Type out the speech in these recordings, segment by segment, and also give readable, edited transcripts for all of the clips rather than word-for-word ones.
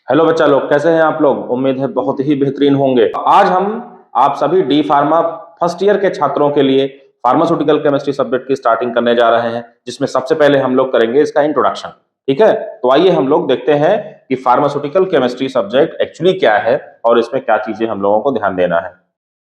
Hello बच्चा लोग, कैसे हैं आप लोग? उम्मीद है बहुत ही बेहतरीन होंगे। आज हम आप सभी डी फार्मा फर्स्ट ईयर के छात्रों के लिए फार्मास्यूटिकल केमिस्ट्री सब्जेक्ट की स्टार्टिंग करने जा रहे हैं, जिसमें सबसे पहले हम लोग करेंगे इसका इंट्रोडक्शन। ठीक है, तो आइए हम लोग देखते हैं कि फार्मास्यूटिकल केमिस्ट्री सब्जेक्ट एक्चुअली क्या है और इसमें क्या चीजें हम लोगों को ध्यान देना है।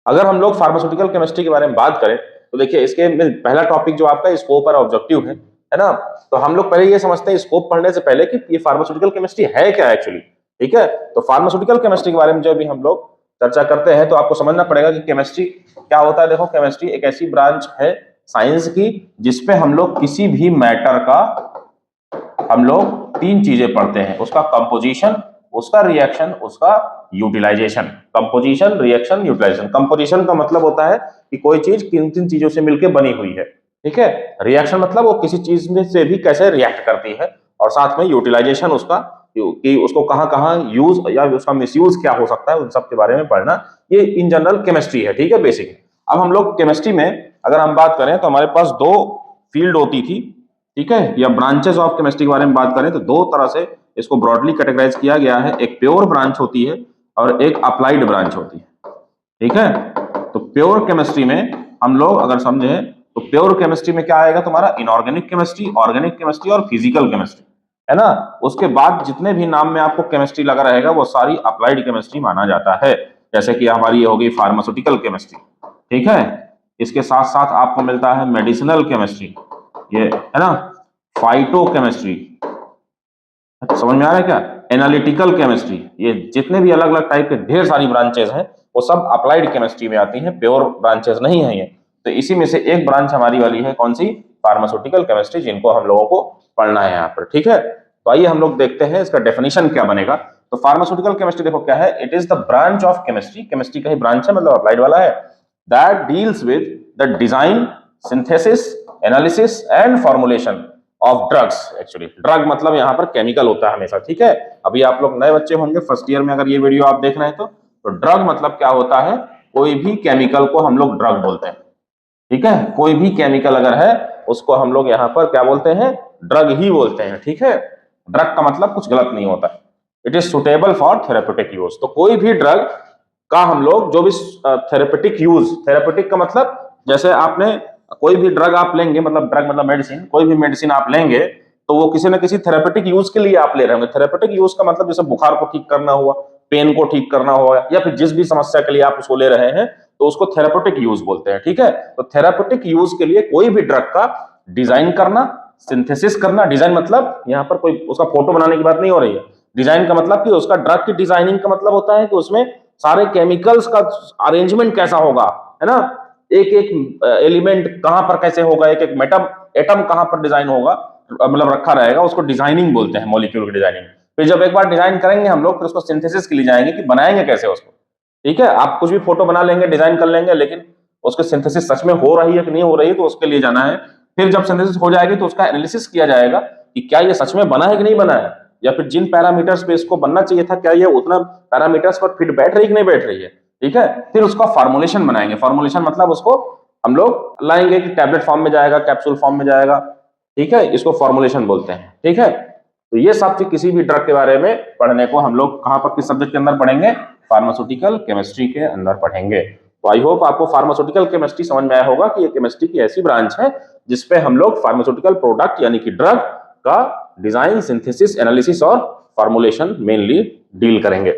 अगर हम लोग फार्मास्यूटिकल केमिस्ट्री के बारे में बात करें तो देखिए, इसके में पहला टॉपिक जो आपका स्कोप और ऑब्जेक्टिव है ना। तो हम लोग पहले ये समझते हैं स्कोप पढ़ने से पहले कि ये फार्मास्यूटिकल केमिस्ट्री है क्या एक्चुअली। ठीक है, तो फार्मास्यूटिकल केमिस्ट्री के बारे में जब भी हम लोग चर्चा करते हैं तो आपको समझना पड़ेगा कि केमिस्ट्री क्या होता है। देखो, केमिस्ट्री एक ऐसी ब्रांच है साइंस की जिसपे हम लोग किसी भी मैटर का हम लोग तीन चीजें पढ़ते हैं, उसका कंपोजिशन, उसका रिएक्शन, उसका utilisation. Composition, reaction, utilisation. Composition का मतलब होता है कि कोई चीज किन किन चीजों से मिलकर बनी हुई है। ठीक है, रिएक्शन मतलब वो किसी चीज में से भी कैसे रिएक्ट करती है, और साथ में यूटिलाइजेशन उसका कि उसको कहां कहां यूज या उसका मिसयूज क्या हो सकता है, उन सब के बारे में पढ़ना। ये इन जनरल केमिस्ट्री है। ठीक है, बेसिक। अब हम लोग केमिस्ट्री में अगर हम बात करें तो हमारे पास दो फील्ड होती थी। ठीक है, या ब्रांचेस ऑफ केमिस्ट्री के बारे में बात करें तो दो तरह से इसको ब्रॉडली कैटेगराइज किया गया है। एक प्योर ब्रांच होती है और एक अप्लाइड ब्रांच होती है। ठीक है, तो प्योर केमिस्ट्री में हम लोग अगर समझे तो प्योर केमिस्ट्री में क्या आएगा तुम्हारा, इनऑर्गेनिक केमिस्ट्री, ऑर्गेनिक केमिस्ट्री और फिजिकल केमिस्ट्री, है ना। उसके बाद जितने भी नाम में आपको केमिस्ट्री लगा रहेगा वो सारी अप्लाइड केमिस्ट्री माना जाता है। जैसे कि हमारी ये होगी फार्मास्यूटिकल केमिस्ट्री। ठीक है, इसके साथ साथ आपको मिलता है मेडिसिनल केमिस्ट्री, ये है ना, फाइटो केमिस्ट्री, समझ में आ रहा है क्या, एनालिटिकल केमिस्ट्री। ये जितने भी अलग अलग टाइप के ढेर सारी ब्रांचेस हैं वो सब अप्लाइड केमिस्ट्री में आती हैं, प्योर ब्रांचेस नहीं है ये। तो इसी में से एक ब्रांच हमारी वाली है कौन सी, फार्मास्यूटिकल केमिस्ट्री, जिनको हम लोगों को पढ़ना है यहाँ पर। ठीक है, तो आइए हम लोग देखते हैं इसका डेफिनेशन क्या बनेगा। तो फार्मास्यूटिकल केमिस्ट्री देखो क्या है, it is the branch of chemistry, chemistry का ही ब्रांच है, मतलब अप्लाइड वाला है, that deals with the design, synthesis, analysis and formulation of drugs. Actually drug मतलब यहाँ पर केमिकल होता है हमेशा। ठीक है, अभी आप लोग नए बच्चे होंगे फर्स्ट ईयर में, अगर ये वीडियो आप देख रहे हैं तो ड्रग मतलब क्या होता है, कोई भी केमिकल को हम लोग ड्रग बोलते हैं। ठीक है, कोई भी केमिकल अगर है उसको हम लोग यहाँ पर क्या बोलते हैं, ड्रग ही बोलते हैं। ठीक है, ड्रग का मतलब कुछ गलत नहीं होता है, it is suitable for therapeutic use. तो कोई भी ड्रग का हम लोग जो भी थेरेपेटिक यूज, थेरेपेटिक का मतलब जैसे आपने कोई भी ड्रग आप लेंगे, मतलब ड्रग मतलब मेडिसिन, कोई भी मेडिसिन आप लेंगे तो वो किसी न किसी थेरेपेटिक यूज के लिए आप ले रहे होंगे। थेरेपेटिक यूज का मतलब जैसे बुखार को ठीक करना हुआ, पेन को ठीक करना हुआ, या फिर जिस भी समस्या के लिए आप उसको ले रहे हैं तो उसको थेरेपेटिक यूज बोलते हैं। ठीक है, तो थेरेपेटिक यूज के लिए कोई भी ड्रग का डिजाइन करना, सिंथेसिस करना, डिजाइन मतलब यहाँ पर कोई उसका फोटो बनाने की बात नहीं हो रही है। डिजाइन का मतलब कि उसका ड्रग की डिजाइनिंग का मतलब होता है कि उसमें सारे केमिकल्स का अरेंजमेंट कैसा होगा, है ना, एक एक एलिमेंट कहां पर कैसे होगा, एक एक एटम कहां पर डिजाइन होगा, मतलब रखा रहेगा, उसको डिजाइनिंग बोलते हैं, मॉलिक्यूल की डिजाइनिंग। फिर जब एक बार डिजाइन करेंगे हम लोग, फिर उसको सिंथेसिस के लिए जाएंगे कि बनाएंगे कैसे उसको। ठीक है, आप कुछ भी फोटो बना लेंगे, डिजाइन कर लेंगे, लेकिन उसकी सिंथेसिस सच में हो रही है कि नहीं हो रही है, तो उसके लिए जाना है। फिर जब सिंथेसिस हो जाएगी तो उसका एनालिसिस किया जाएगा कि क्या ये सच में बना है कि नहीं बना है, या फिर जिन पैरामीटर्स पे इसको बनना चाहिए था क्या ये उतना पैरामीटर्स पर फिट बैठ रही कि नहीं बैठ रही है। ठीक है, फिर उसका फॉर्मुलेशन बनाएंगे। फॉर्मुलेशन मतलब उसको हम लोग लाएंगे कि टैबलेट फॉर्म में जाएगा, कैप्सूल फॉर्म में जाएगा। ठीक है, इसको फॉर्मुलेशन बोलते हैं। ठीक है, तो ये सब चीज किसी भी ड्रग के बारे में पढ़ने को हम लोग कहां पर किस सब्जेक्ट के अंदर पढ़ेंगे, फार्मास्यूटिकल केमिस्ट्री के अंदर पढ़ेंगे। तो आई होप आपको फार्मास्यूटिकल केमिस्ट्री समझ में आया होगा कि ये केमिस्ट्री की ऐसी ब्रांच है जिसपे हम लोग फार्मास्यूटिकल प्रोडक्ट यानी कि ड्रग का डिजाइन, सिंथेसिस, एनालिसिस और फॉर्मुलेशन मेनली डील करेंगे।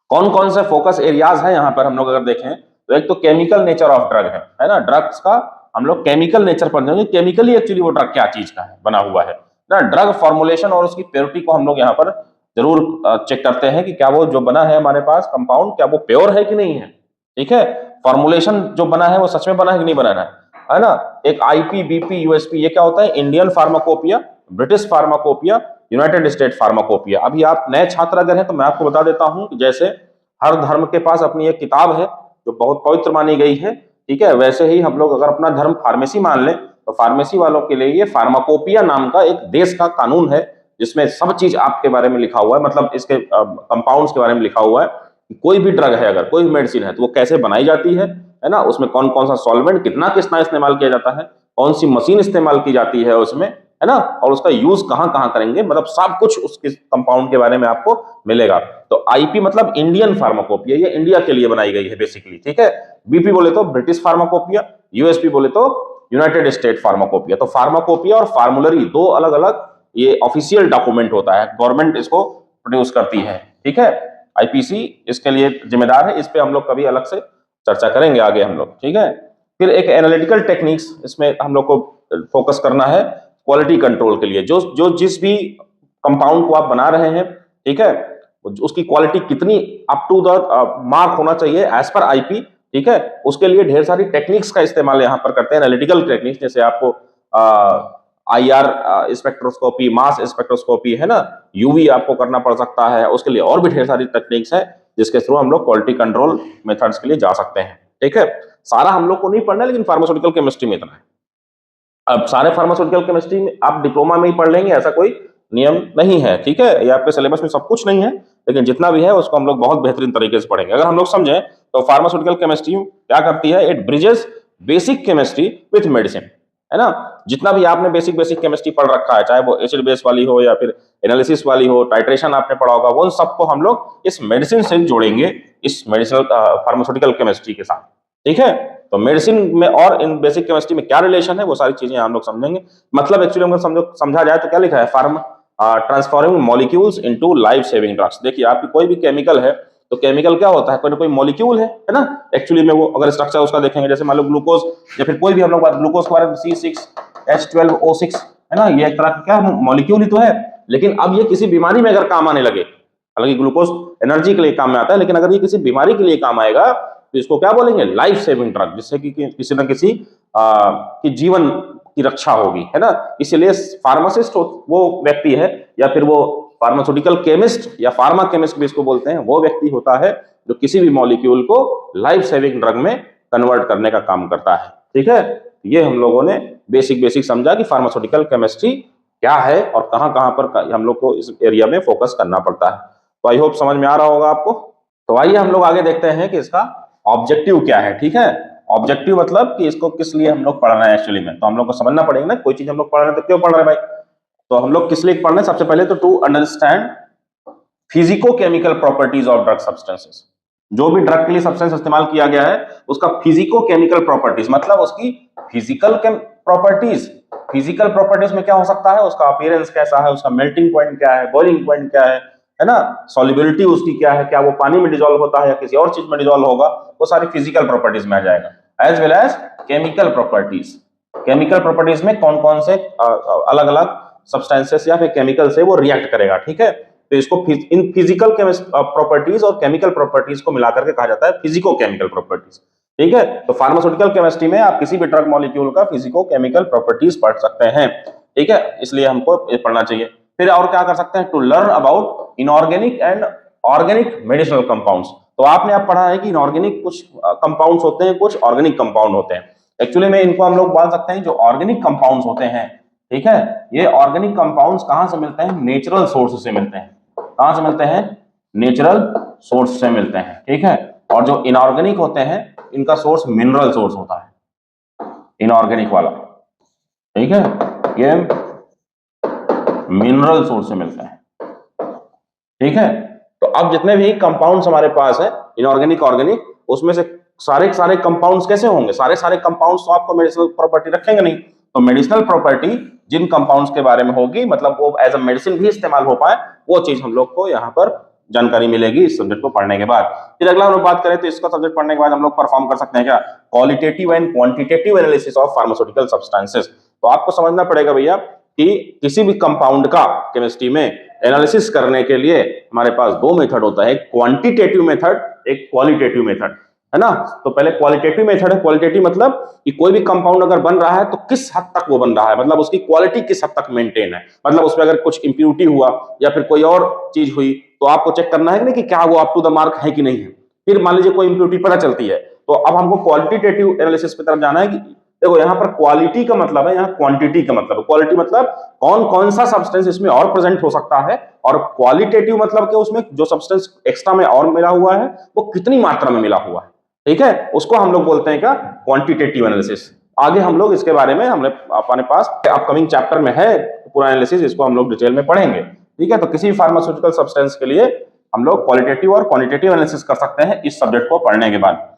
कौन कौन से फोकस एरियाज हैं यहाँ पर हम लोग अगर देखें तो एक तो केमिकल नेचर ऑफ ड्रग है ना, ड्रग्स का हम लोग केमिकल नेचर पढ़ेंगे, केमिकली एक्चुअली वो ड्रग क्या चीज का है, बना हुआ है ना। ड्रग फॉर्मुलेशन और उसकी प्योरिटी को हम लोग यहाँ पर जरूर चेक करते हैं कि क्या वो जो बना है हमारे पास कंपाउंड, क्या वो प्योर है कि नहीं है। ठीक है, फॉर्मुलेशन जो बना है वो सच में बना है कि नहीं बना है ना। एक आईपी, बीपी, यूएसपी, ये क्या होता है, Indian pharmacopoeia, British pharmacopoeia, United state pharmacopoeia. अभी आप नए छात्र अगर हैं तो मैं आपको बता देता हूं कि जैसे हर धर्म के पास अपनी एक किताब है जो बहुत पवित्र मानी गई है, ठीक है, वैसे ही हम लोग अगर अपना धर्म फार्मेसी मान लें तो फार्मेसी वालों के लिए ये फार्माकोपिया नाम का एक देश का कानून है जिसमें सब चीज आपके बारे में लिखा हुआ है, मतलब इसके कंपाउंड्स के बारे में लिखा हुआ है कि कोई भी ड्रग है, अगर कोई भी मेडिसिन है तो वो कैसे बनाई जाती है ना, उसमें कौन कौन सा सॉल्वेंट कितना कितना इस्तेमाल किया जाता है, कौन सी मशीन इस्तेमाल की जाती है उसमें, है ना, और उसका यूज कहां कहां करेंगे, मतलब सब कुछ उसके कंपाउंड के बारे में आपको मिलेगा। तो आईपी मतलब इंडियन फार्माकोपिया, ये इंडिया के लिए बनाई गई है बेसिकली, ठीक है। बीपी बोले तो ब्रिटिश फार्माकोपिया, यूएसपी बोले तो यूनाइटेड स्टेट फार्माकोपिया। तो फार्माकोपिया और फार्मुलरी दो अलग अलग ये ऑफिशियल डॉक्यूमेंट होता है, गवर्नमेंट इसको प्रोड्यूस करती है, ठीक है। आईपीसी इसके लिए जिम्मेदार है, इस पे हम लोग कभी अलग से चर्चा करेंगे आगे हम लोग, ठीक है। फिर एक एनालिटिकल टेक्निक्स इसमें हम लोग को फोकस करना है क्वालिटी कंट्रोल के लिए। जो जिस भी कंपाउंड को आप बना रहे हैं, ठीक है, उसकी क्वालिटी कितनी अप टू द मार्क होना चाहिए एज पर आईपी, ठीक है। उसके लिए ढेर सारी टेक्निक्स का इस्तेमाल यहाँ पर करते हैं, एनालिटिकल टेक्निक्स, जैसे आपको आईआर स्पेक्ट्रोस्कोपी, मास स्पेक्ट्रोस्कोपी, है ना, यूवी आपको करना पड़ सकता है। उसके लिए और भी ढेर सारी टेक्निक्स है जिसके थ्रू हम लोग क्वालिटी कंट्रोल मेथड्स के लिए जा सकते हैं, ठीक है। सारा हम लोग को नहीं पढ़ना है, लेकिन फार्मास्यूटिकल केमिस्ट्री में इतना है। अब सारे फार्मास्यूटिकल केमिस्ट्री में आप डिप्लोमा में ही पढ़ लेंगे ऐसा कोई नियम नहीं है, ठीक है। ये आपके सिलेबस में सब कुछ नहीं है, लेकिन जितना भी है उसको हम लोग बहुत बेहतरीन तरीके से पढ़ेंगे। अगर हम लोग समझें तो फार्मास्यूटिकल केमिस्ट्री क्या करती है, it bridges basic chemistry with medicine, है ना। जितना भी आपने बेसिक केमिस्ट्री पढ़ रखा है, चाहे वो एसिड बेस वाली हो या फिर एनालिसिस वाली हो, टाइट्रेशन आपने पढ़ा होगा, वो सबको हम लोग इस मेडिसिन से जोड़ेंगे, इस मेडिसिनल फार्मास्यूटिकल केमिस्ट्री के साथ, ठीक है। तो मेडिसिन में और इन बेसिक केमिस्ट्री में क्या रिलेशन है, वो सारी चीजें हम लोग समझेंगे। मतलब एक्चुअली अगर समझा जाए तो क्या लिखा है, transforming molecules into life saving drugs. देखिए आपकी कोई भी केमिकल है तो केमिकल क्या होता है, कोई ना कोई मॉलिक्यूल है ना। एक्चुअली में वो अगर स्ट्रक्चर उसका देखेंगे, जैसे मान लो ग्लूकोज या फिर कोई भी हम लोग ग्लूकोज के बारे में C6H12O6, है ना, ये एक तरह का क्या मॉलिक्यूल ही तो है। लेकिन अब ये किसी बीमारी में अगर काम आने लगे, हालांकि ग्लूकोज एनर्जी के लिए काम में आता है, लेकिन अगर ये किसी बीमारी के लिए काम आएगा तो इसको क्या बोलेंगे, लाइफ सेविंग ड्रग, जिससे कि किसी न किसी की जीवन की रक्षा होगी, है ना। इसलिए फार्मासिस्ट वो व्यक्ति है, या फिर वो फार्मास्यूटिकल केमिस्ट या फार्मा केमिस्ट भी इसको बोलते हैं, वो व्यक्ति होता है जो किसी भी मॉलिक्यूल को लाइफ सेविंग ड्रग में कन्वर्ट करने का काम करता है, ठीक है। ये हम लोगों ने बेसिक समझा कि फार्मास्यूटिकल केमिस्ट्री क्या है और कहां पर हम लोग को इस एरिया में फोकस करना पड़ता है। तो आई होप समझ में आ रहा होगा आपको। तो आइए हम लोग आगे देखते हैं कि इसका ऑब्जेक्टिव क्या है, ठीक है। ऑब्जेक्टिव मतलब कि इसको किस लिए हम लोग पढ़ रहे हैं एक्चुअली में, तो हम लोग को समझना पड़ेगा ना, कोई चीज हम लोग पढ़ रहे हैं तो क्यों पढ़ रहे हैं भाई। तो हम लोग किस लिए पढ़ रहे हैं, सबसे पहले तो to understand physico chemical properties of drug substances. जो भी ड्रग के लिए सब्सटेंस इस्तेमाल किया गया है उसका फिजिको केमिकल प्रॉपर्टीज, मतलब उसकी फिजिकल प्रॉपर्टीज। फिजिकल प्रॉपर्टीज में क्या हो सकता है, उसका अपीयरेंस कैसा है, उसका मेल्टिंग पॉइंट क्या है, बॉइलिंग पॉइंट क्या है ना, सॉल्युबिलिटी उसकी क्या है, क्या वो पानी में डिसॉल्व होता है या किसी और चीज में डिसॉल्व होगा, वो सारी फिजिकल प्रॉपर्टीज में आ जाएगा। As well as chemical properties. Chemical properties में कौन कौन से अलग अलग सब्सटेंसेस या फिर केमिकल से वो रिएक्ट करेगा, ठीक है। तो इसको इन फिजिकल प्रॉपर्टीज और केमिकल प्रॉपर्टीज को मिलाकर के कहा जाता है फिजिको केमिकल प्रॉपर्टीज, ठीक है। तो फार्मास्यूटिकल केमिस्ट्री में आप किसी भी ड्रग मॉलिक्यूल का फिजिको केमिकल प्रॉपर्टीज पढ़ सकते हैं, ठीक है, इसलिए हमको पढ़ना चाहिए। फिर और क्या कर सकते हैं, to learn about inorganic and organic medicinal compounds. तो आपने आप पढ़ा है कि इनऑर्गेनिक कुछ कंपाउंड्स होते हैं, कुछ ऑर्गेनिक कंपाउंड होते हैं। एक्चुअली में इनको हम लोग बोल सकते हैं जो ऑर्गेनिक कंपाउंड्स होते हैं, ठीक है, ये ऑर्गेनिक कंपाउंड्स कहां से मिलते हैं, नेचुरल सोर्स से मिलते हैं। कहां से मिलते हैं, नेचुरल सोर्स से मिलते हैं, ठीक है। और जो इनऑर्गेनिक होते हैं इनका सोर्स मिनरल सोर्स होता है, इनऑर्गेनिक वाला, ठीक है, ये मिनरल सोर्स से मिलते हैं, ठीक है। तो अब जितने भी कंपाउंड्स हमारे पास है इनऑर्गेनिक ऑर्गेनिक, उसमें से सारे कंपाउंड्स कैसे होंगे, सारे कंपाउंड्स तो आपको मेडिसिनल प्रॉपर्टी रखेंगे नहीं। तो मेडिसिनल प्रॉपर्टी जिन कंपाउंड्स के बारे में होगी, मतलब वो एज अ मेडिसिन भी इस्तेमाल हो पाए, वो चीज हम लोग को यहाँ पर जानकारी मिलेगी इस सब्जेक्ट को पढ़ने के बाद। फिर अगला हम लोग बात करें तो इसका सब्जेक्ट पढ़ने के बाद हम लोग परफॉर्म कर सकते हैं क्या, qualitative and quantitative analysis of pharmaceutical substances. तो आपको समझना पड़ेगा भैया कि किसी भी कंपाउंड का केमिस्ट्री में एनालिसिस करने के लिए हमारे पास दो मेथड होता है, एक क्वांटिटेटिव मेथड, एक क्वालिटेटिव मेथड, है ना। तो पहले क्वालिटेटिव मेथड है। क्वालिटेटिव मतलब कि कोई भी कंपाउंड अगर बन रहा है तो किस हद तक वो बन रहा है, मतलब उसकी क्वालिटी किस हद तक मेंटेन है, मतलब उसमें अगर कुछ इंप्यूरिटी हुआ या फिर कोई और चीज हुई तो आपको चेक करना है कि क्या वो अप टू द मार्क है कि नहीं है। फिर मान लीजिए कोई इंप्यूरिटी पता चलती है तो अब हमको क्वालिटेटिव एनालिसिस की तरफ जाना है कि देखो यहाँ पर क्वालिटी का मतलब है, यहाँ क्वांटिटी का मतलब है। क्वालिटी मतलब कौन कौन सा सब्सटेंस इसमें और प्रेजेंट हो सकता है, और क्वालिटेटिव मतलब कि उसमें जो सब्सटेंस एक्स्ट्रा में और मिला हुआ है वो कितनी मात्रा में मिला हुआ है, ठीक है, उसको हम लोग बोलते हैं क्या, क्वांटिटेटिव एनालिसिस, आगे हम लोग इसके बारे में हमने अपने पास अपकमिंग चैप्टर में है पूरा एनालिसिस, इसको हम लोग डिटेल में पढ़ेंगे। ठीक है, तो किसी भी फार्मास्यूटिकल सब्सटेंस के लिए हम लोग क्वालिटेटिव और क्वांटिटेटिव एनालिसिस कर सकते हैं इस सब्जेक्ट को पढ़ने के बाद।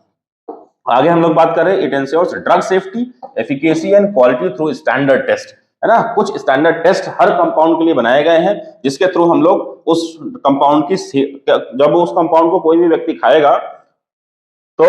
आगे हम लोग बात कर रहे हैं it ensures drug safety, efficacy and quality through standard test, है ना। कुछ स्टैंडर्ड टेस्ट हर कंपाउंड के लिए बनाए गए हैं, जिसके थ्रू हम लोग उस कंपाउंड की, जब उस कंपाउंड को कोई भी व्यक्ति खाएगा तो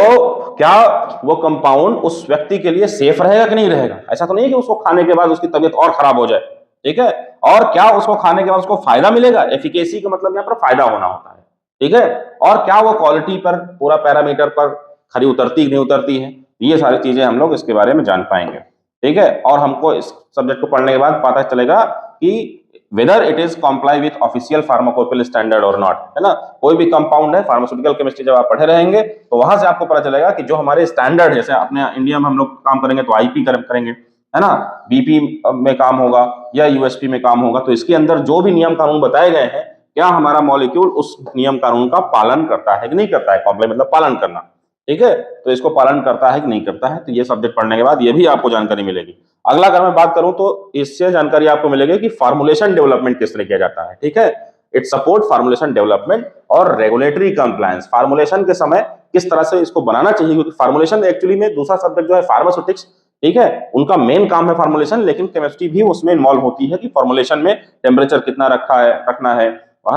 क्या वो कंपाउंड उस व्यक्ति के लिए सेफ रहेगा कि नहीं रहेगा। ऐसा तो नहीं है कि उसको खाने के बाद उसकी तबीयत और खराब हो जाए, ठीक है। और क्या उसको खाने के बाद उसको फायदा मिलेगा, एफिकेसी का मतलब यहाँ पर फायदा होना होता है, ठीक है। और क्या वो क्वालिटी पर, पूरा पैरामीटर पर खरी उतरती कि नहीं उतरती है, ये सारी चीजें हम लोग इसके बारे में जान पाएंगे, ठीक है। और हमको इस सब्जेक्ट को पढ़ने के बाद पता चलेगा कि whether it is comply with official pharmacopoeial standard or not, है ना। कोई भी कंपाउंड है, फार्मास्यूटिकल केमिस्ट्री जब आप पढ़े रहेंगे तो वहां से आपको पता चलेगा कि जो हमारे स्टैंडर्ड, जैसे अपने इंडिया में हम लोग काम करेंगे तो आईपी करेंगे, है ना, बीपी में काम होगा या यूएसपी में काम होगा, तो इसके अंदर जो भी नियम कानून बताए गए हैं, क्या हमारा मॉलिक्यूल उस नियम कानून का पालन करता है कि नहीं करता है। कॉम्प्लाई मतलब पालन करना, ठीक है। तो इसको पालन करता है कि नहीं करता है, तो ये सब्जेक्ट पढ़ने के बाद ये भी आपको जानकारी मिलेगी। अगला अगर मैं बात करूं तो इससे जानकारी आपको मिलेगी कि फार्मुलेशन डेवलपमेंट किस तरह किया जाता है, ठीक है। इट सपोर्ट फार्मुलेशन डेवलपमेंट और रेगुलेटरी कंप्लायंस, फार्मुलेशन के समय किस तरह से इसको बनाना चाहिए, क्योंकि फार्मुलेशन एक्चुअली में दूसरा सब्जेक्ट जो है फार्मास्यूटिक्स, ठीक है, उनका मेन काम है फार्मुलेशन, लेकिन केमिस्ट्री भी उसमें इन्वॉल्व होती है कि फार्मुलेशन में टेम्परेचर कितना रखना है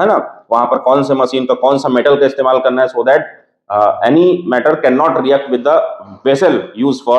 ना, वहां पर कौन से मशीन का कौन सा मेटल का इस्तेमाल करना है, so that any matter cannot react with the vessel used for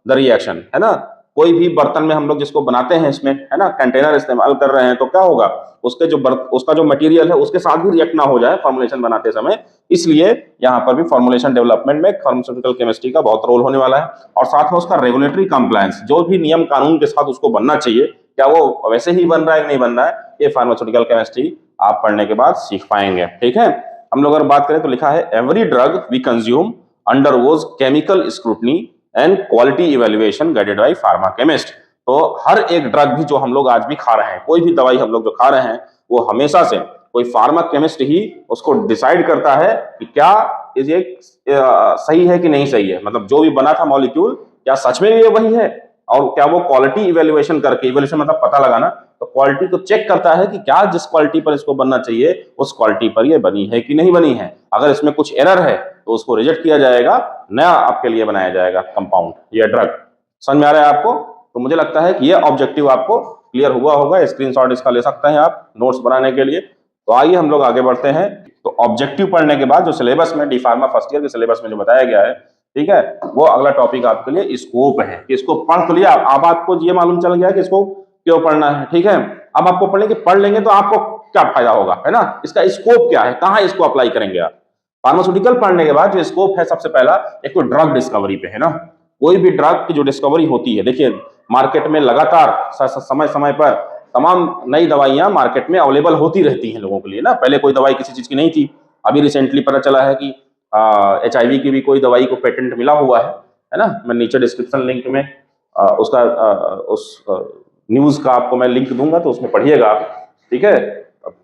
the reaction, है ना। कोई भी बर्तन में हम लोग जिसको बनाते हैं इसमें, है ना, कंटेनर इस्तेमाल कर रहे हैं, तो क्या होगा, उसका जो मटेरियल है उसके साथ भी रिएक्ट ना हो जाए फार्मुलेशन बनाते समय। इसलिए यहाँ पर भी फार्मुलेशन डेवलपमेंट में फार्मास्यूटिकल केमिस्ट्री का बहुत रोल होने वाला है। और साथ में उसका रेगुलेटरी कंप्लायंस, जो भी नियम कानून के साथ उसको बनना चाहिए, क्या वो वैसे ही बन रहा है कि नहीं बन रहा है, ये फार्मास्यूटिकल केमिस्ट्री आप पढ़ने के बाद सीख पाएंगे, ठीक है। हम लोग अगर बात करें तो लिखा है every drug we consume undergoes chemical scrutiny and quality evaluation guided by pharma chemist. तो हर एक ड्रग भी जो हम लोग आज भी खा रहे हैं, कोई भी दवाई हम लोग जो खा रहे हैं, वो हमेशा से कोई फार्मा केमिस्ट ही उसको डिसाइड करता है कि क्या ये सही है कि नहीं सही है, मतलब जो भी बना था मॉलिक्यूल क्या सच में ये वही है, और क्या वो क्वालिटी इवैल्यूएशन करके, इवैल्यूएशन मतलब पता लगाना, तो क्वालिटी को चेक करता है कि क्या जिस क्वालिटी पर इसको बनना चाहिए उस क्वालिटी पर ये बनी है कि नहीं बनी है। अगर इसमें कुछ एरर है तो उसको रिजेक्ट किया जाएगा, नया आपके लिए बनाया जाएगा कंपाउंड या ड्रग। समझ में आ रहा है आपको। तो मुझे लगता है कि ये ऑब्जेक्टिव आपको क्लियर हुआ होगा, स्क्रीनशॉट इसका ले सकते हैं आप नोट्स बनाने के लिए। तो आइए हम लोग आगे बढ़ते हैं। तो ऑब्जेक्टिव पढ़ने के बाद जो सिलेबस में, डी फार्मा फर्स्ट ईयर के सिलेबस में जो बताया गया है, ठीक है, वो अगला टॉपिक आपके लिए स्कोप है कि इसको पढ़ तो लिया, अब आपको ये मालूम चल गया कि इसको क्यों पढ़ना है, ठीक है। अब आपको पढ़ लेंगे तो आपको क्या फायदा होगा, है ना, इसका स्कोप क्या है, कहां इसको अप्लाई करेंगे आप। फार्मास्यूटिकल पढ़ने के बाद जो स्कोप है, सबसे पहला एक तो ड्रग डिस्कवरी पे है ना। कोई भी ड्रग की जो डिस्कवरी होती है, देखिए मार्केट में लगातार समय समय पर तमाम नई दवाइयां मार्केट में अवेलेबल होती रहती हैं लोगों के लिए ना। पहले कोई दवाई किसी चीज की नहीं थी, अभी रिसेंटली पता चला है कि HIV की भी कोई दवाई को पेटेंट मिला हुआ है ना। मैं नीचे डिस्क्रिप्शन लिंक में उसका उस न्यूज का आपको मैं लिंक दूंगा, तो उसमें पढ़िएगा आप, ठीक है।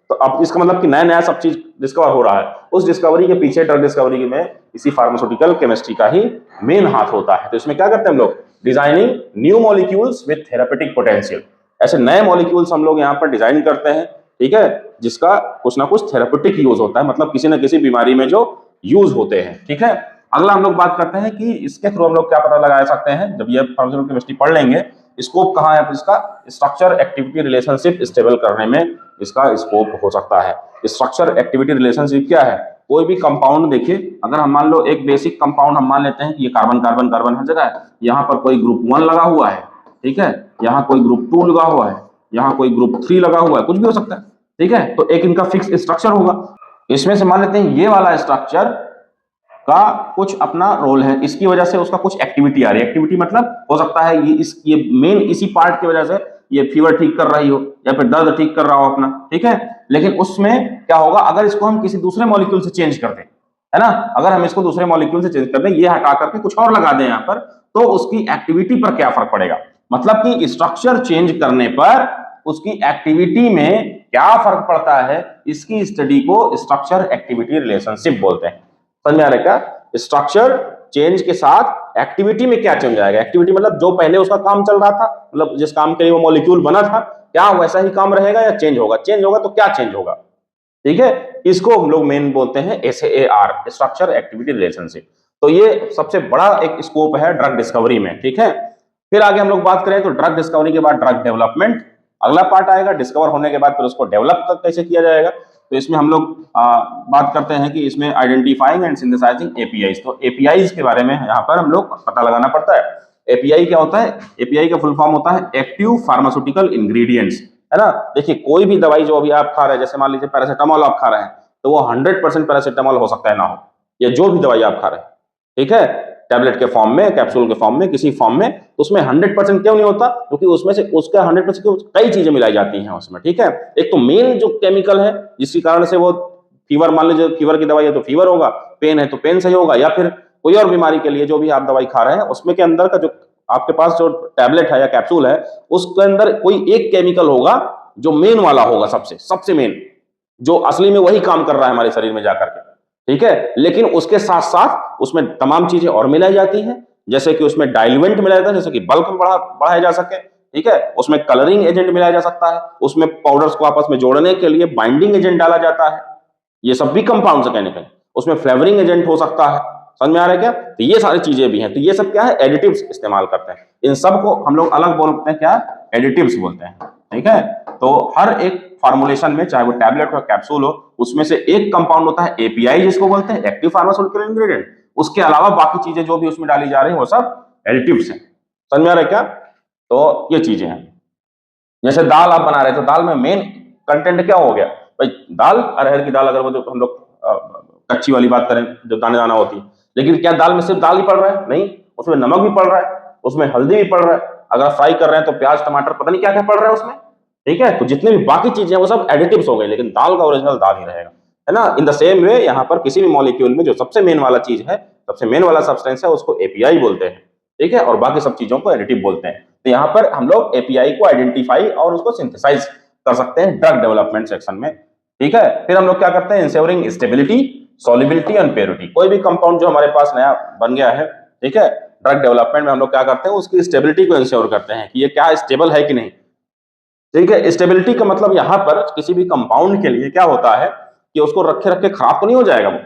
तो अब इसका मतलब कि नया नया सब चीज डिस्कवर हो रहा है, उस डिस्कवरी के पीछे, ड्रग डिस्कवरी में इसी फार्मास्यूटिकल केमिस्ट्री का ही मेन हाथ होता है। तो इसमें क्या करते हैं हम लोग, designing new molecules with therapeutic potential, ऐसे नए मॉलिक्यूल्स हम लोग यहाँ पर डिजाइन करते हैं, ठीक है, जिसका कुछ ना कुछ थेरापेटिक यूज होता है, मतलब किसी न किसी बीमारी में जो यूज होते हैं, ठीक है। अगला हम लोग बात करते हैं कि इसके थ्रू हम लोग क्या पता लगा सकते हैं, जब ये फार्मास्यूटिकल केमिस्ट्री पढ़ लेंगे, स्कोप कहाँ है इसका, स्ट्रक्चर एक्टिविटी रिलेशनशिप स्टेबल करने में इसका स्कोप हो सकता है। स्ट्रक्चर एक्टिविटी रिलेशनशिप क्या है, कोई भी कंपाउंड देखिए, अगर हम मान लो एक बेसिक कंपाउंड हम मान लेते हैं कि ये कार्बन कार्बन कार्बन हर जगह है, यहाँ पर कोई ग्रुप 1 लगा हुआ है, ठीक है, यहाँ कोई ग्रुप 2 लगा हुआ है, यहाँ कोई ग्रुप 3 लगा हुआ है, कुछ भी हो सकता है, ठीक है। तो एक इनका फिक्स स्ट्रक्चर होगा, इसमें से मान लेते हैं ये वाला स्ट्रक्चर का कुछ अपना रोल है, इसकी वजह से उसका कुछ एक्टिविटी आ रही है। एक्टिविटी मतलब हो सकता है ये मेन इसी पार्ट की वजह से ये फीवर ठीक कर रही हो या फिर दर्द ठीक कर रहा हो अपना, ठीक है। लेकिन उसमें क्या होगा, अगर इसको हम किसी दूसरे मॉलिक्यूल से चेंज कर दें, है ना, अगर हम इसको दूसरे मॉलिक्यूल से चेंज कर दें, ये हटा करके कुछ और लगा दें यहाँ पर, तो उसकी एक्टिविटी पर क्या फर्क पड़ेगा, मतलब कि स्ट्रक्चर चेंज करने पर उसकी एक्टिविटी में क्या फर्क पड़ता है, इसकी स्टडी को स्ट्रक्चर एक्टिविटी रिलेशनशिप बोलते हैं। समझ में आ रहा है क्या, स्ट्रक्चर चेंज के साथ एक्टिविटी में क्या चेंज आएगा। एक्टिविटी मतलब जो पहले उसका काम चल रहा था, मतलब जिस काम के लिए वो मॉलिक्यूल बना था, क्या वैसा ही काम रहेगा या चेंज होगा। चेंज होगा तो क्या चेंज होगा, ठीक है। इसको हम लोग मेन बोलते हैं SAR, स्ट्रक्चर एक्टिविटी रिलेशनशिप। तो ये सबसे बड़ा एक स्कोप है ड्रग डिस्कवरी में, ठीक है। फिर आगे हम लोग बात करें तो ड्रग डिस्कवरी के बाद ड्रग डेवलपमेंट अगला पार्ट आएगा। डिस्कवर होने के बाद फिर उसको डेवलप कैसे किया जाएगा, तो इसमें हम लोग बात करते हैं कि इसमें आइडेंटिफाइंग एंड सिंथेसाइजिंग APIs। तो APIs के बारे में यहाँ पर हम लोग पता लगाना पड़ता है। API क्या होता है, API का फुल फॉर्म होता है एक्टिव फार्मास्यूटिकल इंग्रेडिएंट्स, है ना। देखिए कोई भी दवाई जो अभी आप खा रहे हैं, जैसे मान लीजिए पैरासीटामोल आप खा रहे हैं, तो वो 100% पैरासीटामोल हो सकता है ना हो, या जो भी दवाई आप खा रहे हैं, ठीक है, टैबलेट के फॉर्म में, कैप्सूल के फॉर्म में, किसी फॉर्म में, तो उसमें 100% क्यों नहीं होता, क्योंकि उसमें से उसका 100% कई चीजें मिलाई जाती हैं उसमें, ठीक है। एक तो मेन जो केमिकल है जिसके कारण से वो फीवर, मान लीजिए फीवर की दवाई है तो फीवर होगा, पेन है तो पेन सही होगा, या फिर कोई और बीमारी के लिए जो भी आप दवाई खा रहे हैं उसमें के अंदर का जो आपके पास जो टैबलेट है या कैप्सूल है उसके अंदर कोई एक केमिकल होगा जो मेन वाला होगा, सबसे मेन, जो असली में वही काम कर रहा है हमारे शरीर में जाकर के, ठीक है। लेकिन उसके साथ साथ उसमें तमाम चीजें और मिलाई जाती हैं, जैसे कि उसमें डाइल्यूएंट मिलाया जाता है, जैसे कि बल्क में बढ़ाया जा सके, ठीक है। उसमें कलरिंग एजेंट मिलाया जा सकता है, उसमें पाउडर्स को आपस में जोड़ने के लिए बाइंडिंग एजेंट डाला जाता है, ये सब भी कंपाउंड्स है कहने के। उसमें फ्लेवरिंग एजेंट हो सकता है, समझ में आ रहा है क्या। तो ये सारी चीजें भी हैं, तो ये सब क्या है, एडिटिव्स इस्तेमाल करते हैं। इन सब को हम लोग अलग बोलते हैं, क्या, एडिटिव्स बोलते हैं, ठीक है। तो हर एक फॉर्मुलेशन में, चाहे वो टैबलेट हो कैप्सूल हो, उसमें से एक कंपाउंड होता है API जिसको बोलते हैं एक्टिव फार्मास्यूटिकल इंग्रेडिएंट। उसके अलावा बाकी चीजें जो भी उसमें डाली जा रही है वो सब एडिटिव्स हैं, समझ में आ रहा है क्या। तो ये चीजें हैं। जैसे दाल आप बना रहे हैं तो दाल में मेन कंटेंट क्या हो गया भाई, दाल, अरहर की दाल, अगर वो जो हम लोग कच्ची वाली बात करें जो दाने दाना होती है, लेकिन क्या दाल में सिर्फ दाल ही पड़ रहा है, नहीं, उसमें नमक भी पड़ रहा है, उसमें हल्दी भी पड़ रहा है, अगर फ्राई कर रहे हैं तो प्याज टमाटर पता नहीं क्या क्या पड़ रहा है उसमें, ठीक है। तो जितने भी बाकी चीजें हैं वो सब एडिटिव्स हो गए, लेकिन दाल का ओरिजिनल दाल ही रहेगा, है ना। इन द सेम वे यहाँ पर किसी भी मॉलिक्यूल में जो सबसे मेन वाला चीज है, सबसे मेन वाला सब्सटेंस है, उसको API बोलते हैं, ठीक है, और बाकी सब चीजों को एडिटिव बोलते हैं। तो यहाँ पर हम लोग API को आइडेंटिफाई और उसको सिंथेसाइज कर सकते हैं ड्रग डेवलपमेंट सेक्शन में, ठीक है। फिर हम लोग क्या करते हैं, ensuring stability, solubility and purity. कोई भी कंपाउंड जो हमारे पास नया बन गया है, ठीक है, ड्रग डेवलपमेंट में हम लोग क्या करते हैं, उसकी स्टेबिलिटी को इंश्योर करते हैं कि ये क्या स्टेबल है कि नहीं, ठीक है। स्टेबिलिटी का मतलब यहाँ पर किसी भी कंपाउंड के लिए क्या होता है कि उसको रखे रखे खराब तो नहीं हो जाएगा वो,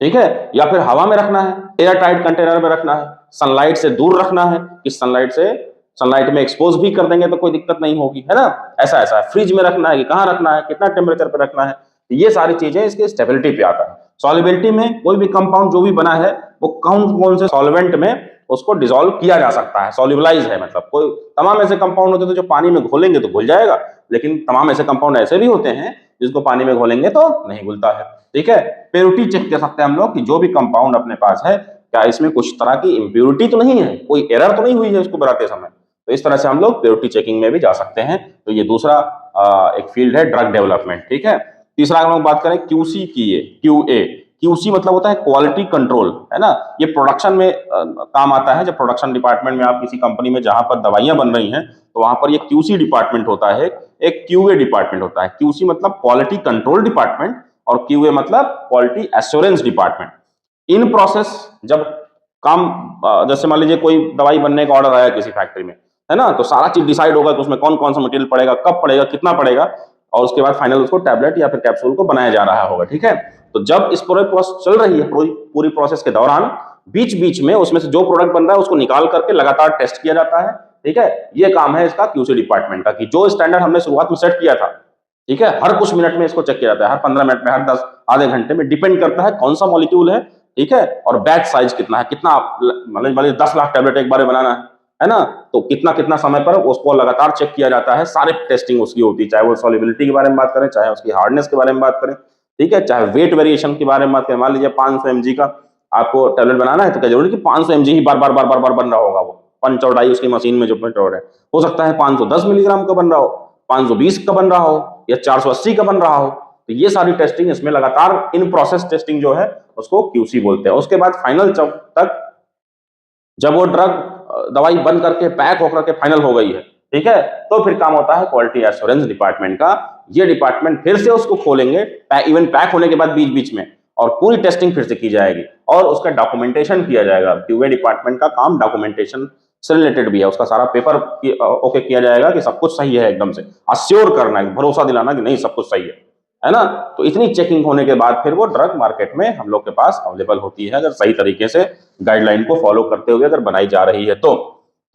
ठीक है, या फिर हवा में रखना है, एयर टाइट कंटेनर में रखना है, सनलाइट से दूर रखना है कि सनलाइट में एक्सपोज भी कर देंगे तो कोई दिक्कत नहीं होगी, है ना। ऐसा ऐसा है, फ्रिज में रखना है कि कहाँ रखना है, कितना टेम्परेचर पे रखना है, ये सारी चीजें इसके स्टेबिलिटी पे आता है। सॉल्युबिलिटी में कोई भी कंपाउंड जो भी बना है वो कौन कौन से सॉल्वेंट में उसको डिसॉल्व किया जा सकता है, सॉल्युबलाइज है, मतलब कोई तमाम ऐसे कंपाउंड होते हैं जो पानी में घोलेंगे तो घुल जाएगा, लेकिन तमाम ऐसे कंपाउंड ऐसे भी होते हैं जिसको पानी में घोलेंगे तो नहीं घुलता है, ठीक है। प्योरिटी चेक कर सकते हैं हम लोग कि जो भी कंपाउंड अपने पास है क्या इसमें कुछ तरह की इम्प्योरिटी तो नहीं है, कोई एरर तो नहीं हुई है उसको बनाते समय। तो इस तरह से हम लोग प्योरिटी चेकिंग में भी जा सकते हैं। तो ये दूसरा एक फील्ड है ड्रग डेवलपमेंट, ठीक है। तीसरा हम लोग बात करें QC की, QA। QC मतलब होता है क्वालिटी कंट्रोल, है ना। ये प्रोडक्शन में काम आता है। जब प्रोडक्शन डिपार्टमेंट में आप किसी कंपनी में जहां पर दवाइयां बन रही हैं तो वहां पर ये QC डिपार्टमेंट होता है, एक QA डिपार्टमेंट होता है। QC मतलब क्वालिटी कंट्रोल डिपार्टमेंट और QA मतलब quality assurance department. In process जब काम, जैसे मान लीजिए कोई दवाई बनने का ऑर्डर आया किसी फैक्ट्री में, है ना, तो सारा चीज डिसाइड होगा कि उसमें कौन कौन सा मटेरियल पड़ेगा, कब पड़ेगा, कितना पड़ेगा, और उसके बाद फाइनल उसको टैबलेट या फिर कैप्सूल को बनाया जा रहा होगा, ठीक है। तो जब इस पूरे प्रोसेस चल रही है, पूरी प्रोसेस के दौरान बीच बीच में उसमें से जो प्रोडक्ट बन रहा है उसको निकाल करके लगातार टेस्ट किया जाता है, ठीक है। ये काम है इसका QC डिपार्टमेंट का, कि जो स्टैंडर्ड हमने शुरुआत में सेट किया था, ठीक है, हर कुछ मिनट में इसको चेक किया जाता है, हर 15 मिनट में, हर 10 आधे घंटे में, डिपेंड करता है कौन सा मॉलिक्यूल है, ठीक है, और बैच साइज कितना है, कितना मतलब 10 लाख टैबलेट एक बार में बनाना है ना, तो कितना कितना समय पर उसको लगातार चेक किया जाता है। सारे टेस्टिंग उसकी होती है, चाहे वो सॉल्युबिलिटी के बारे में बात करें, चाहे उसकी हार्डनेस के बारे में बात करें, ठीक है, चाहे वेट वेरिएशन के बारे में बात करें। मान लीजिए 500 mg का आपको टैबलेट बनाना है तो क्या जरूरी कि 500 mg ही बार बार बार बार बार बन रहा होगा, वो पंच और डाई उसकी मशीन में जो पंच और है, हो सकता है 510 मिलीग्राम का बन रहा हो, 520 का बन रहा हो, या 480 का बन रहा हो। तो ये सारी टेस्टिंग इसमें लगातार इन प्रोसेस टेस्टिंग जो है उसको QC बोलते हैं। उसके बाद फाइनल तक जब वो ड्रग दवाई बन करके पैक होकर के फाइनल हो गई है, ठीक है, तो फिर काम होता है क्वालिटी एश्योरेंस डिपार्टमेंट का। ये डिपार्टमेंट फिर से उसको खोलेंगे, इवन पैक होने के बाद बीच बीच में, और पूरी टेस्टिंग फिर से की जाएगी और उसका डॉक्यूमेंटेशन किया जाएगा। क्यूए डिपार्टमेंट का काम डॉक्यूमेंटेशन से रिलेटेड भी है, उसका सारा पेपर ओके किया जाएगा कि सब कुछ सही है, एकदम से अश्योर करना है, भरोसा दिलाना कि नहीं सब कुछ सही है ना। तो इतनी चेकिंग होने के बाद फिर वो ड्रग मार्केट में हम लोग के पास अवेलेबल होती है, अगर सही तरीके से गाइडलाइन को फॉलो करते हुए अगर बनाई जा रही है तो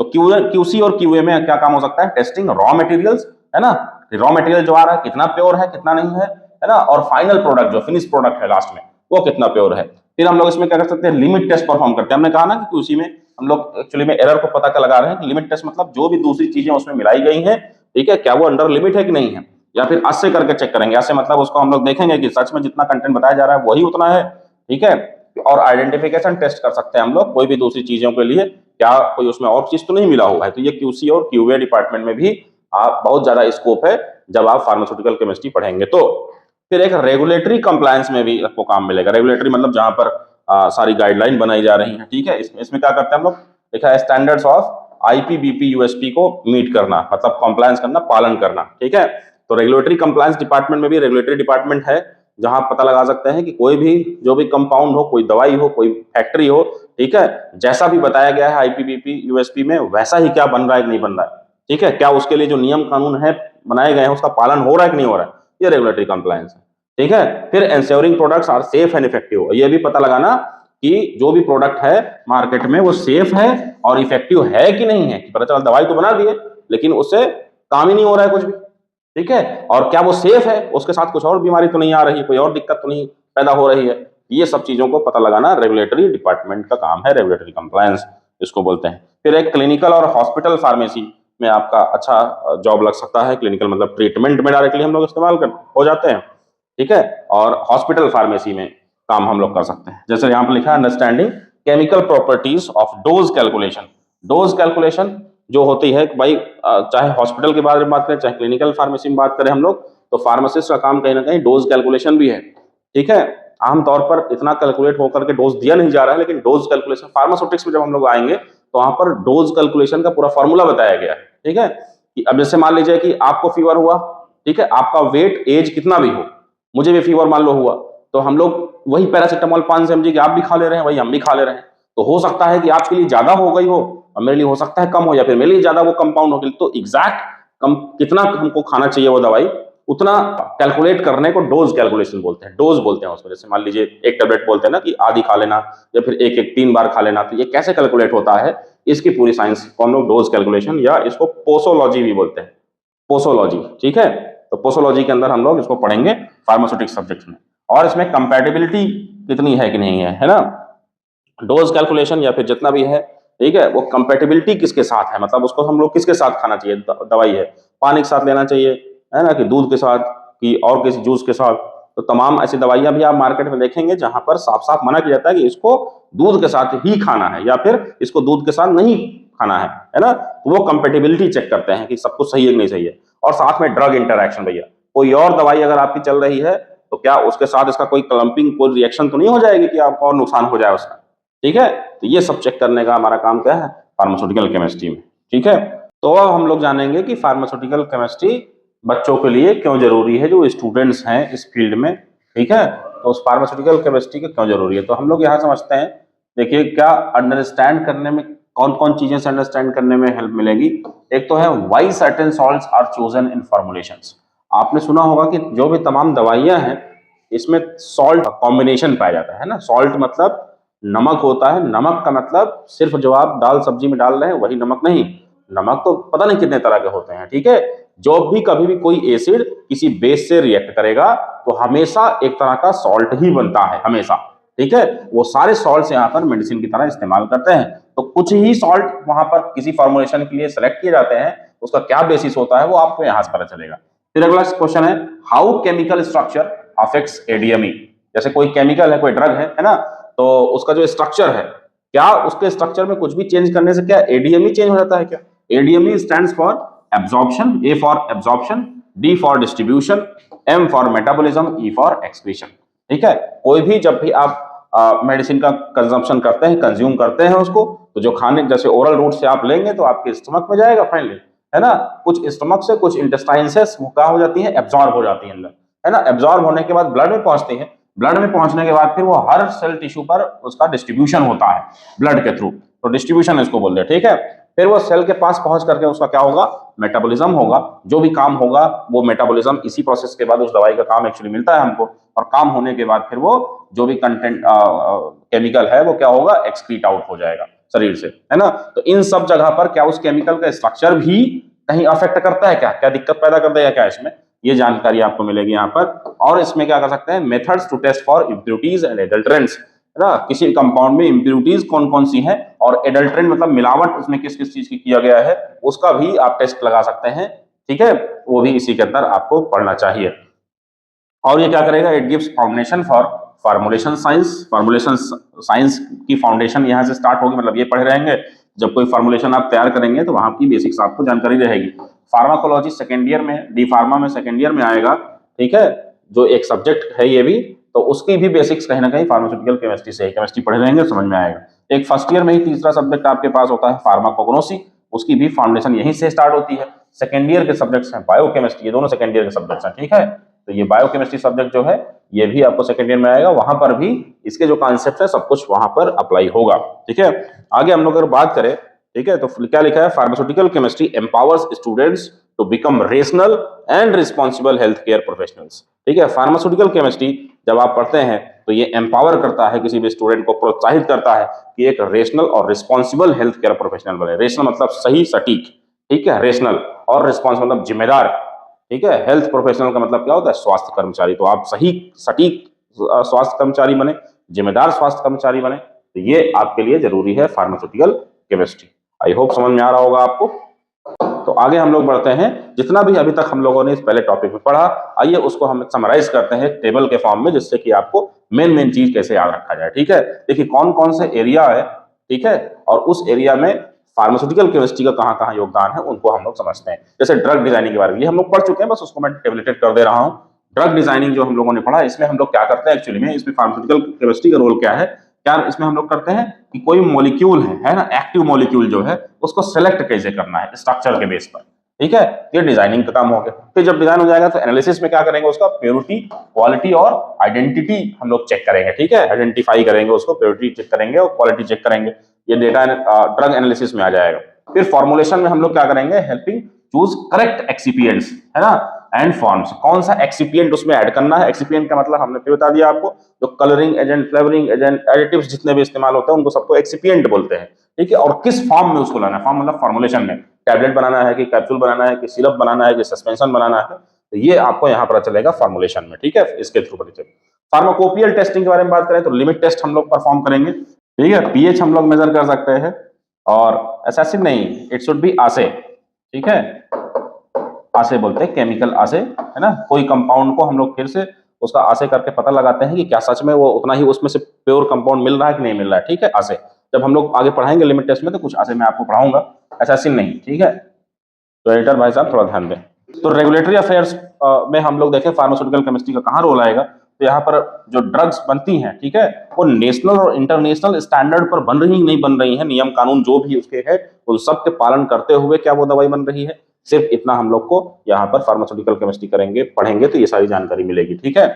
क्यूसी और क्यूए में क्या काम हो सकता है? टेस्टिंग रॉ मटेरियल्स, है ना, रॉ मटेरियल जो आ रहा है कितना प्योर है कितना नहीं है ना, और फाइनल प्रोडक्ट जो फिनिश प्रोडक्ट है लास्ट में वो कितना प्योर है। फिर हम लोग इसमें क्या कर सकते हैं? लिमिट टेस्ट परफॉर्म करते हैं। हमने कहा ना कि क्यूसी में हम लोग एक्चुअली में एरर को पता कर लगा रहे हैं कि लिमिट टेस्ट मतलब जो भी दूसरी चीजें उसमें मिलाई गई हैं, ठीक है, क्या वो अंडर लिमिट है कि नहीं है, या फिर आज से करके चेक करेंगे। ऐसे मतलब उसको हम लोग देखेंगे कि सच में जितना कंटेंट बताया जा रहा है वही उतना है, ठीक है। और आइडेंटिफिकेशन टेस्ट कर सकते हैं हम लोग कोई भी दूसरी चीजों के लिए, क्या कोई उसमें और चीज तो नहीं मिला हुआ है। तो ये क्यूसी और क्यूए डिपार्टमेंट में भी आप बहुत ज्यादा स्कोप है जब आप फार्मास्यूटिकल केमिस्ट्री पढ़ेंगे तो। फिर एक रेगुलेटरी कंप्लायंस में भी आपको काम मिलेगा। रेगुलेटरी मतलब जहां पर सारी गाइडलाइन बनाई जा रही है, ठीक है। इसमें क्या करते हैं हम लोग? देखा है स्टैंडर्ड्स ऑफ आईपीबीपी यूएसपी को मीट करना, मतलब कंप्लायंस करना, पालन करना, ठीक है। तो रेगुलेटरी कंप्लायंस डिपार्टमेंट में भी रेगुलेटरी डिपार्टमेंट है जहां पता लगा सकते हैं कि कोई भी जो भी कंपाउंड हो, कोई दवाई हो, कोई फैक्ट्री हो, ठीक है, जैसा भी बताया गया है आईपीबीपी यूएसपी में वैसा ही क्या बन रहा है कि नहीं बन रहा है, ठीक है, क्या उसके लिए जो नियम कानून है बनाए गए हैं उसका पालन हो रहा है कि नहीं हो रहा है, ये रेगुलेटरी कंप्लायंस है, ठीक है। फिर ensuring products are safe and effective, ये भी पता लगाना कि जो भी प्रोडक्ट है मार्केट में वो सेफ है और इफेक्टिव है कि नहीं है। कि पता चला दवाई तो बना दिए लेकिन उससे काम ही नहीं हो रहा है कुछ भी, ठीक है, और क्या वो सेफ है, उसके साथ कुछ और बीमारी तो नहीं आ रही, कोई और दिक्कत तो नहीं पैदा हो रही है। ये सब चीजों को पता लगाना रेगुलेटरी डिपार्टमेंट का काम है, रेगुलेटरी कंप्लायंस इसको बोलते हैं। फिर एक क्लिनिकल और हॉस्पिटल फार्मेसी में आपका अच्छा जॉब लग सकता है। क्लिनिकल मतलब ट्रीटमेंट में डायरेक्टली हम लोग इस्तेमाल कर हो जाते हैं, ठीक है, और हॉस्पिटल फार्मेसी में काम हम लोग कर सकते हैं। जैसे यहाँ पर लिखा है understanding chemical properties of dose calculation. Dose calculation जो होती है भाई, चाहे हॉस्पिटल के बारे में बात करें चाहे क्लिनिकल फार्मेसी में बात करें हम लोग, तो फार्मासिस्ट का काम कहीं ना कहीं डोज कैलकुलेशन भी है, ठीक है। आमतौर पर इतना कैलकुलेट होकर के डोज दिया नहीं जा रहा है, लेकिन डोज कैलकुलेशन फार्मास्यूटिक्स में जब हम लोग आएंगे तो वहां पर डोज कैलकुलेशन का पूरा फॉर्मूला बताया गया है, ठीक है। कि अब जैसे मान लीजिए कि आपको फीवर हुआ, ठीक है, आपका वेट एज कितना भी हो, मुझे भी फीवर मान लो हुआ, तो हम लोग वही पैरासिटामोल 500 mg की आप भी खा ले रहे हैं, वही हम भी खा ले रहे हैं। तो हो सकता है कि आपके लिए ज्यादा हो गई हो और मेरे लिए हो सकता है कम हो, या फिर मेरे लिए ज्यादा वो कंपाउंड हो गई। तो एग्जैक्ट कम कितना हमको खाना चाहिए वो दवाई, उतना कैलकुलेट करने को डोज कैलकुलेशन बोलते हैं, डोज बोलते हैं उसमें। जैसे मान लीजिए एक टेबलेट बोलते हैं ना कि आधी खा लेना या फिर एक एक 3 बार खा लेना, तो ये कैसे कैलकुलेट होता है, इसकी पूरी साइंस को हम लोग डोज कैलकुलेशन या इसको पोसोलॉजी भी बोलते हैं, पोसोलॉजी, ठीक है। तो पोसोलॉजी के अंदर हम लोग इसको पढ़ेंगे फार्मास्यूटिक सब्जेक्ट में। और इसमें कंपैटिबिलिटी कितनी है कि नहीं है ना, डोज कैलकुलेशन या फिर जितना भी है, ठीक है, वो कंपैटिबिलिटी किसके साथ है, मतलब उसको हम लोग किसके साथ खाना चाहिए। दवाई है पानी के साथ लेना चाहिए, है ना, कि दूध के साथ, कि और किसी जूस के साथ। तो तमाम ऐसी दवाइयां भी आप मार्केट में देखेंगे जहां पर साफ साफ मना किया जाता है कि इसको दूध के साथ ही खाना है या फिर इसको दूध के साथ नहीं खाना है ना। तो वो कंपेटिबिलिटी चेक करते हैं कि सब कुछ सही है कि नहीं सही है। और साथ में ड्रग इंटरैक्शन, भैया कोई और दवाई अगर आपकी चल रही है तो क्या उसके साथ इसका कोई क्लम्पिंग, कोई रिएक्शन तो नहीं हो जाएगी कि आपको और नुकसान हो जाए उसका, ठीक है। तो ये सब चेक करने का हमारा काम क्या है फार्मास्यूटिकल केमिस्ट्री में, ठीक है। तो अब हम लोग जानेंगे कि फार्मास्यूटिकल केमिस्ट्री बच्चों के लिए क्यों जरूरी है, जो स्टूडेंट्स हैं इस फील्ड में, ठीक है। तो उस फार्मास्यूटिकल केमिस्ट्री के क्यों जरूरी है, तो हम लोग यहाँ समझते हैं। देखिए क्या अंडरस्टैंड करने में कौन कौन चीजें से अंडरस्टैंड करने में हेल्प मिलेगी। एक तो है why certain salts are chosen in formulations. आपने सुना होगा कि जो भी तमाम दवाइयां हैं इसमें सॉल्ट कॉम्बिनेशन पाया जाता है ना। सॉल्ट मतलब नमक होता है, नमक का मतलब सिर्फ जो आप दाल सब्जी में डाल रहे हैं वही नमक नहीं, नमक तो पता नहीं कितने तरह के होते हैं, ठीक है। जो भी कभी भी कोई एसिड किसी बेस से रिएक्ट करेगा तो हमेशा एक तरह का सॉल्ट ही बनता है, हमेशा, ठीक है। वो सारे सॉल्ट्स यहाँ पर मेडिसिन की तरह इस्तेमाल करते हैं। तो कुछ ही सॉल्ट वहां पर किसी फॉर्मुलेशन के लिए सेलेक्ट किए जाते हैं, उसका क्या बेसिस होता है वो आपको यहाँ से पता चलेगा। फिर अगला क्वेश्चन है how chemical structure affects ADME. जैसे कोई केमिकल है, कोई ड्रग है ना, तो उसका जो स्ट्रक्चर है, क्या उसके स्ट्रक्चर में कुछ भी चेंज करने से क्या एडीएमई चेंज हो जाता है क्या। ADME stands for absorption, A for absorption, D for distribution, M for metabolism, E for excretion, ठीक है। कोई भी जब भी आप मेडिसिन का कंजम्पशन करते हैं, कंज्यूम करते हैं उसको, तो जो खाने जैसे ओरल रूट से आप लेंगे तो आपके स्टमक में जाएगा फाइनली, है ना। कुछ स्टमक से कुछ इंटेस्टाइन से वो क्या हो जाती है, एब्जॉर्ब हो जाती है अंदर, है ना। एब्जॉर्ब होने के बाद ब्लड में पहुंचती है, ब्लड में पहुंचने के बाद फिर वो हर सेल टिश्यू पर उसका डिस्ट्रीब्यूशन होता है ब्लड के थ्रू, तो डिस्ट्रीब्यूशन इसको बोलते हैं, ठीक है। फिर वो सेल के पास पहुंच करके उसका क्या होगा, मेटाबॉलिज्म होगा, जो भी काम होगा वो मेटाबॉलिज्म, इसी प्रोसेस के बाद उस दवाई का काम एक्चुअली मिलता है हमको, और काम होने के बाद फिर वो जो भी कंटेंट केमिकल है वो क्या होगा, एक्सक्रीट आउट हो जाएगा शरीर से, है ना। तो इन सब जगह पर क्या उस केमिकल का स्ट्रक्चर भी कहीं अफेक्ट करता है, क्या क्या दिक्कत पैदा कर देगा क्या इसमें, ये जानकारी आपको मिलेगी यहाँ पर। और इसमें क्या कर सकते हैं, methods to test for impurities and adulterants, है ना, किसी कंपाउंड में इम्प्योरिटीज कौन कौन सी हैं और एडल्टरेंट मतलब मिलावट उसमें किस किस चीज की किया गया है उसका भी आप टेस्ट लगा सकते हैं, ठीक है, वो भी इसी के अंदर आपको पढ़ना चाहिए। और ये क्या करेगा, it gives foundation for formulation science, formulation science की फाउंडेशन यहाँ से स्टार्ट होगी, मतलब ये पढ़े रहेंगे, जब कोई फार्मूलेशन आप तैयार करेंगे तो वहां की बेसिक्स आपको जानकारी रहेगी। फार्माकोलॉजी सेकेंड ईयर में, डी फार्मा में सेकेंड ईयर में आएगा, ठीक है, जो एक सब्जेक्ट है ये भी, तो उसकी भी बेसिक्स कहीं ना कहीं फार्मास्यूटिकल केमिस्ट्री से, केमिस्ट्री पढ़े रहेंगे समझ में आएगा। एक फर्स्ट ईयर में ही तीसरा सब्जेक्ट आपके पास होता है फार्माकोग्नोसी, उसकी भी फाउंडेशन यहीं से स्टार्ट होती है। सेकेंड ईयर के सब्जेक्ट्स हैं बायोकेमिस्ट्री, ये दोनों सेकेंड ईयर के सब्जेक्ट्स हैं, ठीक है। तो ये बायोकेमिस्ट्री सब्जेक्ट जो है ये भी आपको सेकेंड ईयर में आएगा, वहां पर भी इसके जो कॉन्सेप्ट है सब कुछ वहां पर अप्लाई होगा, ठीक है। आगे हम लोग अगर बात करें, ठीक है, तो क्या लिखा है, pharmaceutical chemistry empowers students to become rational and responsible health care professionals, ठीक है। फार्मास्यूटिकल केमिस्ट्री जब आप पढ़ते हैं तो ये एम्पावर करता है, किसी भी स्टूडेंट को प्रोत्साहित करता है कि एक रेशनल और रिस्पॉन्सिबल हेल्थ केयर प्रोफेशनल बने। रेशनल मतलब सही सटीक, ठीक है, रेशनल, और रिस्पॉन्सिबल मतलब जिम्मेदार, ठीक है। हेल्थ प्रोफेशनल का मतलब क्या होता है, स्वास्थ्य कर्मचारी, तो आप सही सटीक स्वास्थ्य कर्मचारी बने, जिम्मेदार स्वास्थ्य कर्मचारी बने, तो ये आपके लिए जरूरी है फार्मास्यूटिकल केमिस्ट्री। आई होप समझ में आ रहा होगा आपको। तो आगे हम लोग बढ़ते हैं, जितना भी अभी तक हम लोगों ने इस पहले टॉपिक में पढ़ा, आइए उसको हम समराइज करते हैं टेबल के फॉर्म में, जिससे कि आपको मेन चीज कैसे याद रखा जाए, ठीक है। देखिए कौन कौन से एरिया है, ठीक है, और उस एरिया में फार्मास्यूटिकल केमिस्ट्री का कहाँ कहाँ योगदान है उनको हम लोग समझते हैं। जैसे ड्रग डिजाइनिंग के बारे में ये हम लोग पढ़ चुके हैं, बस उसको मैं टेबलेटेड कर दे रहा हूँ। ड्रग डिजाइनिंग जो हम लोगों ने पढ़ा, इसमें हम लोग क्या करते हैं एक्चुअली में, इसमें फार्मास्यूटिकल केमिस्ट्री का रोल क्या है, क्या इसमें हम लोग करते हैं कि कोई मॉलिक्यूल है ना, एक्टिव मॉलिक्यूल जो है उसको सेलेक्ट कैसे करना है स्ट्रक्चर के बेस पर, ठीक है। ये डिजाइनिंग का काम हो गया। फिर जब डिजाइन हो जाएगा तो एनालिसिस में क्या करेंगे, उसका प्योरिटी, क्वालिटी और आइडेंटिटी हम लोग चेक करेंगे, ठीक है, आइडेंटिफाई करेंगे उसको, प्योरिटी चेक करेंगे और क्वालिटी चेक करेंगे, ये डेटा ड्रग एनालिसिस में आ जाएगा। फिर फॉर्मुलेशन में हम लोग क्या करेंगे, हेल्पिंग चूज करेक्ट एक्सिपिएंट्स, है ना, एंड फॉर्म्स, कौन सा एक्सिपिएंट उसमें ऐड करना है। एक्सिपिएंट का मतलब हमने फिर बता दिया आपको, जो colouring agent, flavouring agent, additives जितने भी इस्तेमाल होते हैं उनको सबको एक्सिपिएंट बोलते हैं, ठीक है। और किस फॉर्म में उसको लाना है, फॉर्म मतलब फॉर्मुलेशन में टैबलेट बनाना है कि कैप्सूल बनाना है कि सिरप बनाना है कि सस्पेंशन बनाना है, तो ये आपको यहाँ पर चलेगा फॉर्मुलेशन में, ठीक है, इसके थ्रू पता चलेगा। फार्माकोपियल टेस्टिंग के बारे में बात करें तो लिमिट टेस्ट हम लोग परफॉर्म करेंगे, ठीक है, पीएच हम लोग मेजर कर सकते हैं, और एसेसिव नहीं, इट शुड बी आसे, ठीक है, आसे बोलते हैं, केमिकल आसे, है ना। कोई कंपाउंड को हम लोग फिर से उसका आसे करके पता लगाते हैं कि क्या सच में वो उतना ही उसमें से प्योर कंपाउंड मिल रहा है कि नहीं मिल रहा है, ठीक है, आसे। जब हम लोग आगे पढ़ाएंगे लिमिट टेस्ट में तो कुछ आसे मैं आपको पढ़ाऊंगा, एसेसिव नहीं, ठीक है। तो एडिटर भाई साहब थोड़ा ध्यान दें। तो रेगुलेटरी अफेयर्स में हम लोग देखें फार्मास्यूटिकल केमिस्ट्री का कहाँ रोल आएगा, तो यहाँ पर जो ड्रग्स बनती हैं, ठीक है, वो नेशनल और इंटरनेशनल स्टैंडर्ड पर बन रही नहीं बन रही है, नियम कानून जो भी उसके है उन सब के पालन करते हुए क्या वो दवाई बन रही है, सिर्फ इतना हम लोग को यहाँ पर फार्मास्यूटिकल केमिस्ट्री करेंगे, पढ़ेंगे तो ये सारी जानकारी मिलेगी, ठीक है।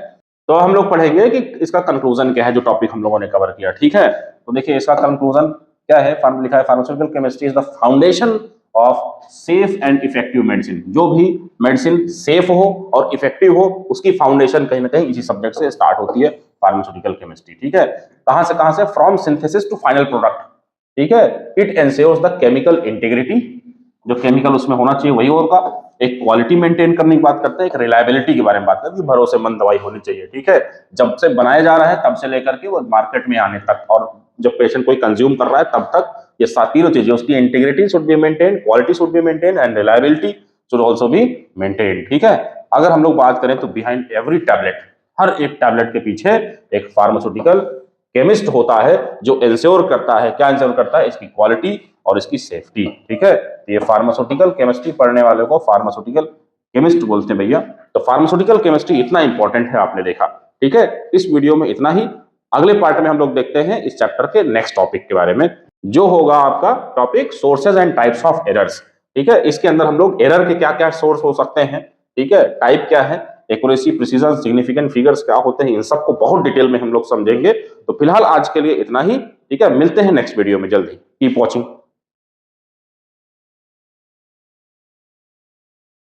तो हम लोग पढ़ेंगे कि इसका कंक्लूजन क्या है, जो टॉपिक हम लोगों ने कवर किया, ठीक है। तो देखिए इसका कंक्लूजन क्या है, लिखा है pharmaceutical chemistry is the foundation of safe and effective medicine. जो भी मेडिसिन सेफ हो और इफेक्टिव हो उसकी फाउंडेशन कहीं ना कहीं इसी सब्जेक्ट से स्टार्ट होती है, फार्मास्यूटिकल केमिस्ट्री, ठीक है। कहां से, from synthesis to final product, ठीक है। It ensures the chemical integrity, जो केमिकल उसमें होना चाहिए वही होगा, एक क्वालिटी मेंटेन करने की बात करते हैं, एक रिलायबिलिटी के बारे में बात करते हैं, भरोसेमंद दवाई होनी चाहिए, ठीक है। जब से बनाया जा रहा है तब से लेकर के वो मार्केट में आने तक, और जब पेशेंट कोई कंज्यूम कर रहा है तब तक, ये तीनों चीजें, उसकी integrity should be maintain, quality should be maintain and reliability should also be maintain, ठीक है। अगर हम लोग बात करें तो बिहाइंड एवरी टैबलेट, हर एक टैबलेट के पीछे एक फार्मास्यूटिकल केमिस्ट होता है जो इंश्योर करता है, क्या इंश्योर करता है, इसकी क्वालिटी और इसकी सेफ्टी, ठीक है। तो ये फार्मास्यूटिकल केमिस्ट्री पढ़ने वाले को फार्मास्यूटिकल केमिस्ट बोलते हैं भैया। तो फार्मास्यूटिकल केमिस्ट्री इतना इंपॉर्टेंट है, आपने देखा, ठीक है। इस वीडियो में इतना ही, अगले पार्ट में हम लोग देखते हैं इस चैप्टर के नेक्स्ट टॉपिक के बारे में, जो होगा आपका topic sources and types of errors, ठीक है। इसके अंदर हम लोग एरर के क्या क्या सोर्स हो सकते हैं, ठीक है, टाइप क्या है, एक्यूरेसी, प्रिसीजन, सिग्निफिकेंट फिगर्स क्या होते हैं, इन सबको बहुत डिटेल में हम लोग समझेंगे। तो फिलहाल आज के लिए इतना ही, ठीक है। मिलते हैं नेक्स्ट वीडियो में जल्दी। Keep watching.